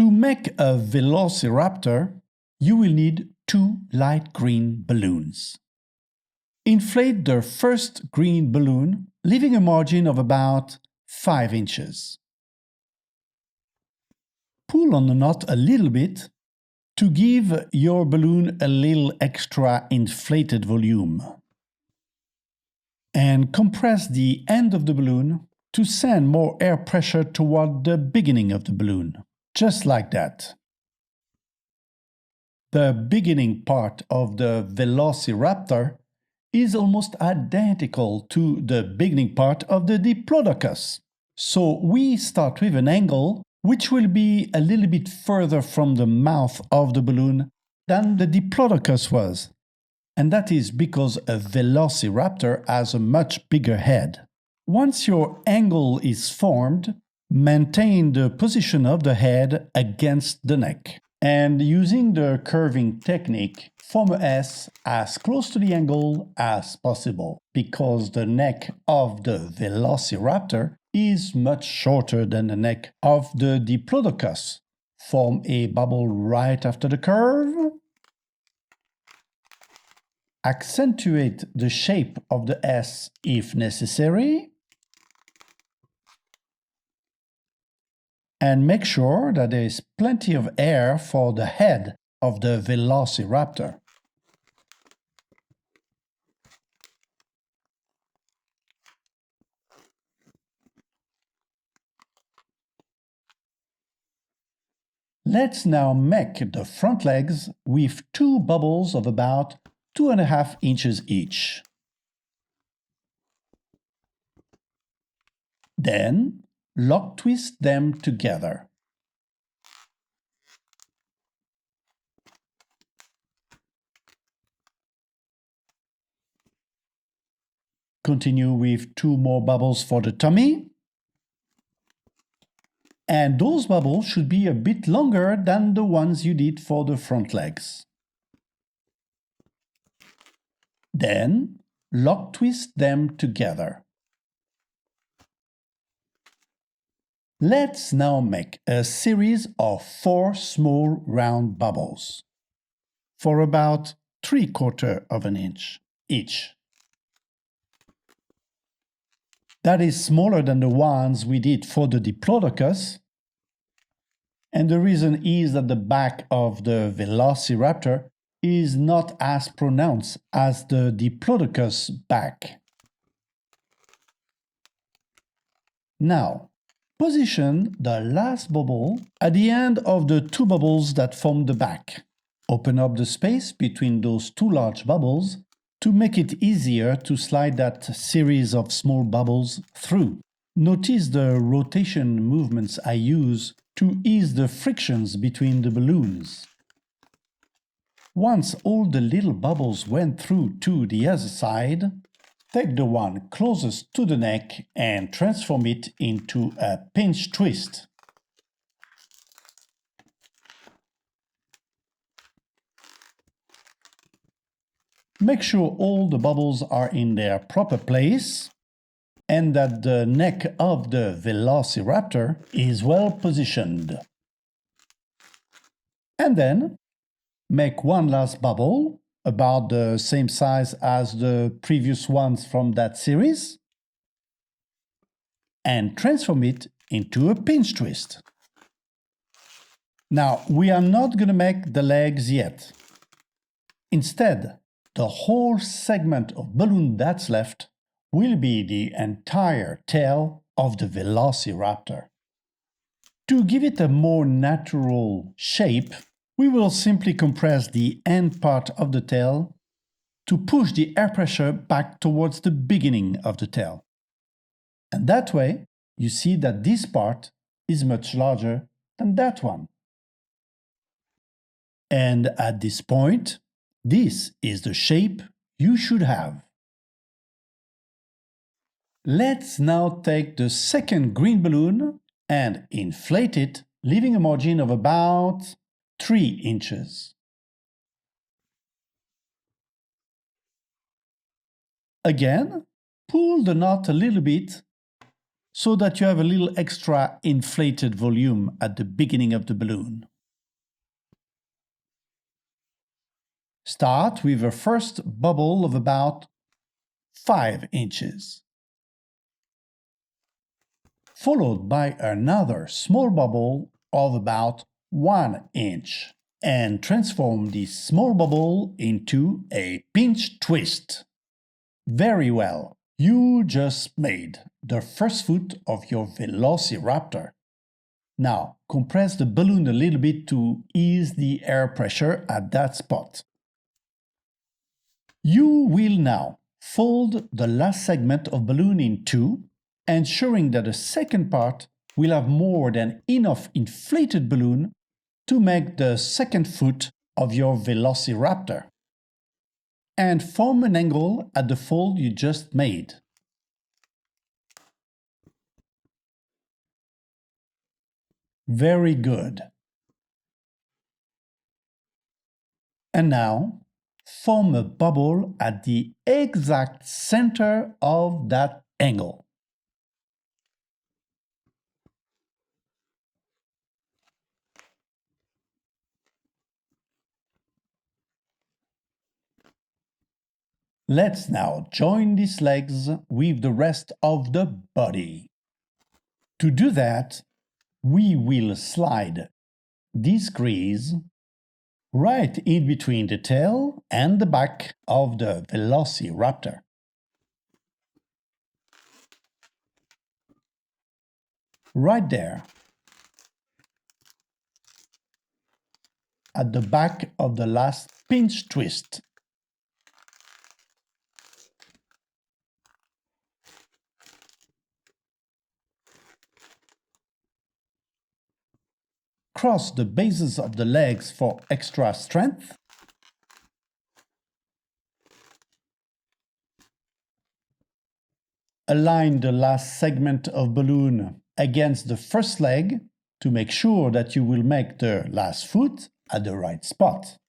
To make a Velociraptor, you will need 2 light green balloons. Inflate the first green balloon, leaving a margin of about 5 inches. Pull on the knot a little bit to give your balloon a little extra inflated volume. And compress the end of the balloon to send more air pressure toward the beginning of the balloon, just like that. The beginning part of the Velociraptor is almost identical to the beginning part of the Diplodocus. So we start with an angle which will be a little bit further from the mouth of the balloon than the Diplodocus was. And that is because a Velociraptor has a much bigger head. Once your angle is formed, maintain the position of the head against the neck. And using the curving technique, form a S as close to the angle as possible, because the neck of the Velociraptor is much shorter than the neck of the Diplodocus. Form a bubble right after the curve. Accentuate the shape of the S if necessary. And make sure that there is plenty of air for the head of the Velociraptor. Let's now make the front legs with 2 bubbles of about 2.5 inches each. Then, lock twist them together. Continue with 2 more bubbles for the tummy. And those bubbles should be a bit longer than the ones you did for the front legs. Then, lock twist them together. Let's now make a series of 4 small round bubbles for about 3/4 of an inch each. That is smaller than the ones we did for the Diplodocus, and the reason is that the back of the Velociraptor is not as pronounced as the Diplodocus back. Now, position the last bubble at the end of the 2 bubbles that form the back. Open up the space between those 2 large bubbles to make it easier to slide that series of small bubbles through. Notice the rotation movements I use to ease the frictions between the balloons. Once all the little bubbles went through to the other side, take the one closest to the neck and transform it into a pinch twist. Make sure all the bubbles are in their proper place and that the neck of the Velociraptor is well positioned. And then make one last bubble, about the same size as the previous ones from that series, and transform it into a pinch twist. Now, we are not going to make the legs yet. Instead, the whole segment of balloon that's left will be the entire tail of the Velociraptor. To give it a more natural shape, we will simply compress the end part of the tail to push the air pressure back towards the beginning of the tail. And that way, you see that this part is much larger than that one. And at this point, this is the shape you should have. Let's now take the second green balloon and inflate it, leaving a margin of about 3 inches. Again, pull the knot a little bit so that you have a little extra inflated volume at the beginning of the balloon. Start with a first bubble of about 5 inches, followed by another small bubble of about 1 inch, and transform this small bubble into a pinch twist. Very well, you just made the first foot of your Velociraptor. Now, compress the balloon a little bit to ease the air pressure at that spot. You will now fold the last segment of balloon in two, ensuring that the second part will have more than enough inflated balloon to make the second foot of your Velociraptor. And form an angle at the fold you just made. Very good. And now, form a bubble at the exact center of that angle. Let's now join these legs with the rest of the body. To do that, we will slide this grease right in between the tail and the back of the Velociraptor. Right there, at the back of the last pinch twist. Cross the bases of the legs for extra strength. Align the last segment of balloon against the first leg to make sure that you will make the last foot at the right spot.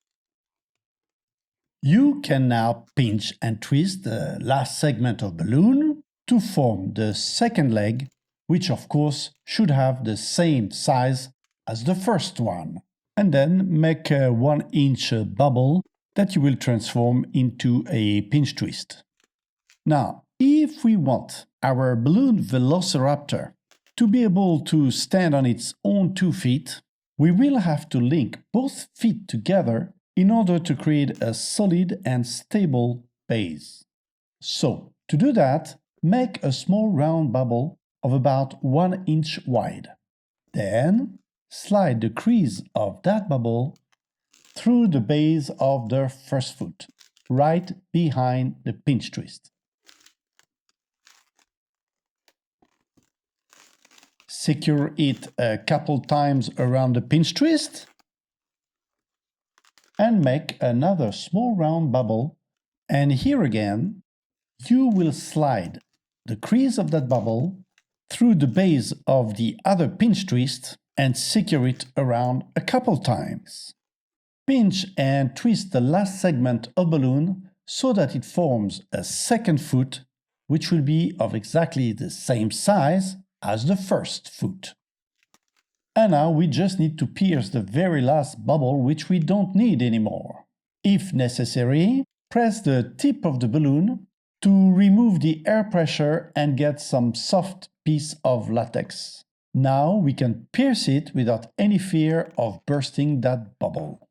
You can now pinch and twist the last segment of balloon to form the second leg, which of course should have the same size as the first one, and then make a 1-inch bubble that you will transform into a pinch twist. Now, if we want our balloon Velociraptor to be able to stand on its own 2 feet, we will have to link both feet together in order to create a solid and stable base. So, to do that, make a small round bubble of about 1 inch wide. Then, slide the crease of that bubble through the base of the first foot, right behind the pinch twist. Secure it a couple times around the pinch twist and make another small round bubble, and here again you will slide the crease of that bubble through the base of the other pinch twist and secure it around a couple times. Pinch and twist the last segment of balloon so that it forms a second foot, which will be of exactly the same size as the first foot. And now we just need to pierce the very last bubble, which we don't need anymore. If necessary, press the tip of the balloon to remove the air pressure and get some soft piece of latex. Now we can pierce it without any fear of bursting that bubble.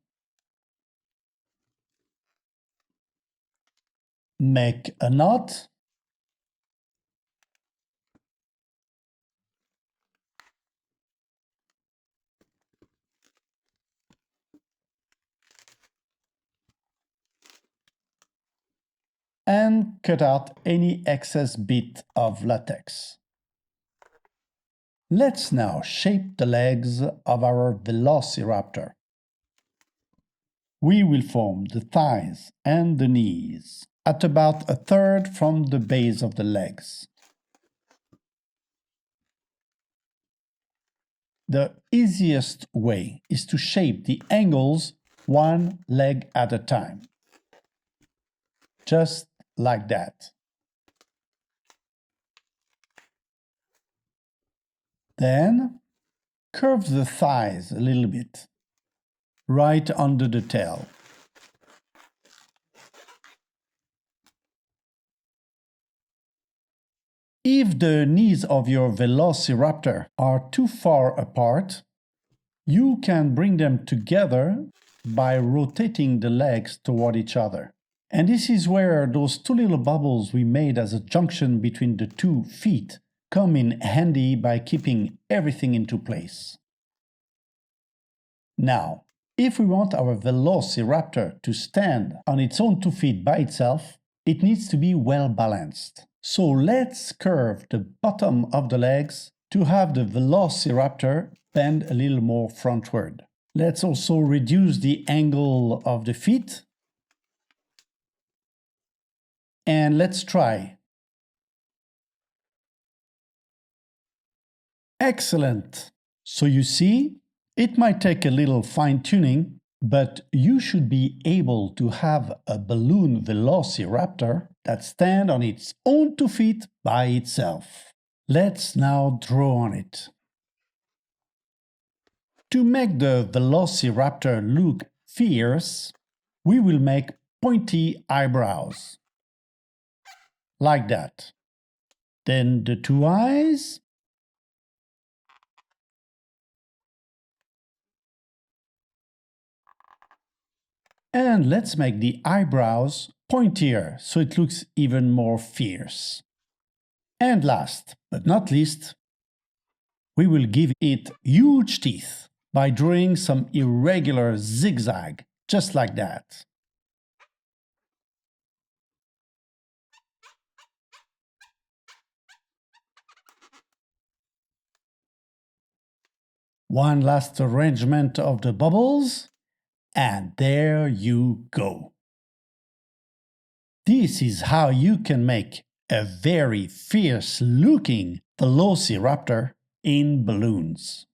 Make a knot. And cut out any excess bit of latex. Let's now shape the legs of our Velociraptor. We will form the thighs and the knees at about 1/3 from the base of the legs. The easiest way is to shape the angles one leg at a time. Just like that. Then curve the thighs a little bit, right under the tail. If the knees of your Velociraptor are too far apart, you can bring them together by rotating the legs toward each other. And this is where those two little bubbles we made as a junction between the 2 feet come in handy by keeping everything into place. Now, if we want our Velociraptor to stand on its own 2 feet by itself, it needs to be well balanced. So let's curve the bottom of the legs to have the Velociraptor bend a little more frontward. Let's also reduce the angle of the feet. And let's try. Excellent! So you see, it might take a little fine-tuning, but you should be able to have a balloon Velociraptor that stands on its own 2 feet by itself. Let's now draw on it. To make the Velociraptor look fierce, we will make pointy eyebrows. Like that. Then the 2 eyes. And let's make the eyebrows pointier so it looks even more fierce. And last but not least, we will give it huge teeth by drawing some irregular zigzag, just like that. One last arrangement of the bubbles, and there you go. This is how you can make a very fierce-looking Velociraptor in balloons.